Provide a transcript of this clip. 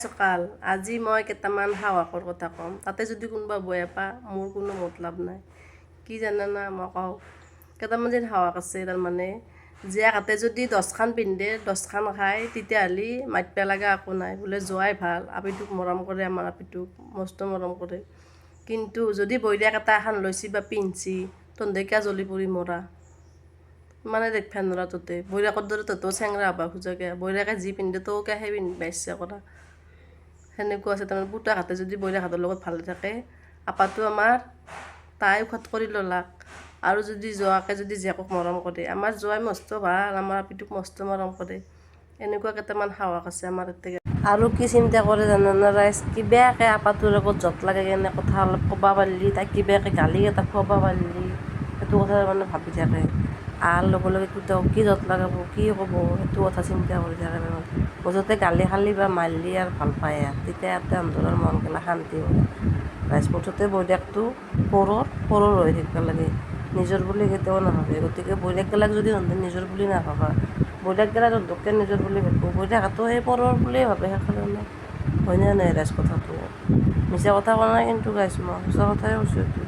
সকাল আজি মই কেইটামান সাহসৰ কথা ক'ম। তাতে যদি কোনোবা বয়া পা মোৰ কোনো মতলব নাই। কি জানানা মই কওঁ, কেইটামান যেন সাহস আছে। তাৰমানে জীয়াক হাতে যদি 10খান পিন্ধে 10খান খায়, তেতিয়াহ'লে মাতিব লগা একো নাই। বোলে যোৱাই ভাল, আপিটোক মৰম কৰে, আমাৰ আপিটোক মস্ত মৰম কৰে। কিন্তু যদি বৈৰাক এটা এখন লৈছি বা পিন্ধছি, তহঁতে কিয় জ্বলি পৰি মৰা মানে দেখিব নোৱাৰা। তহঁতে বৈৰাকৰ দৰে তহঁতেও চেংৰা হ'ব খোজা কিয়? বৈৰাকে যি পিন্ধে তও কিয় সেই পিন্ধিব ইচ্ছা কৰা? সেনেকুৱা আছে। তাৰমানে পুতাক হাতে যদি বৈৰাক হাতৰ লগত ভালে থাকে, আপাটো আমাৰ তাই উৎখাত কৰি ল'লাক। আৰু যদি যোৱাকে যদি জীয়েকক মৰম কৰে, আমাৰ যোৱাই মস্ত ভাল, আমাৰ আপিটোক মস্ত মৰম কৰে। এনেকুৱা কেইটামান সাহস আছে আমাৰ ইয়াতে। আৰু কি চিন্তা কৰে জানানা ৰাইজ, কিবাকে আপাটোৰ লগত জত লাগে কেনে কথা অলপ ক'ব পাৰিলি, তাইক কিবাকে গালি এটা খুৱাব পাৰিলি, সেইটো কথা মানে ভাবি থাকে। আহাৰ লগে লগে পুতেকক কি জত লগাব, কি ক'ব, সেইটো কথা চিন্তা কৰি থাকে। মুঠতে গালি খালি বা মাৰিলি আৰু ভাল পায় আৰু তেতিয়া ইয়াতে অন্তৰৰ মনগিলা শান্তি হয়। মুঠতে বৈৰাকটো পৰৰ হৈ থাকিব লাগে, নিজৰ বুলি কেতিয়াও নাভাবে। গতিকে বৈৰাকগিলাক যদি তহঁতে নিজৰ বুলি নাভাবা, বৈৰাকগিলা তহঁতকে নিজৰ বুলি ভাবিব, বৈৰাকহাতো সেই পৰৰ বুলিয়ে ভাবে সেইকাৰণে। হয়নে নাই ৰাইজ কথাটো? মিছা কথা কোৱা নাই কিন্তু গাইছ, মই সঁচা কথাই কৈছোঁ এইটো।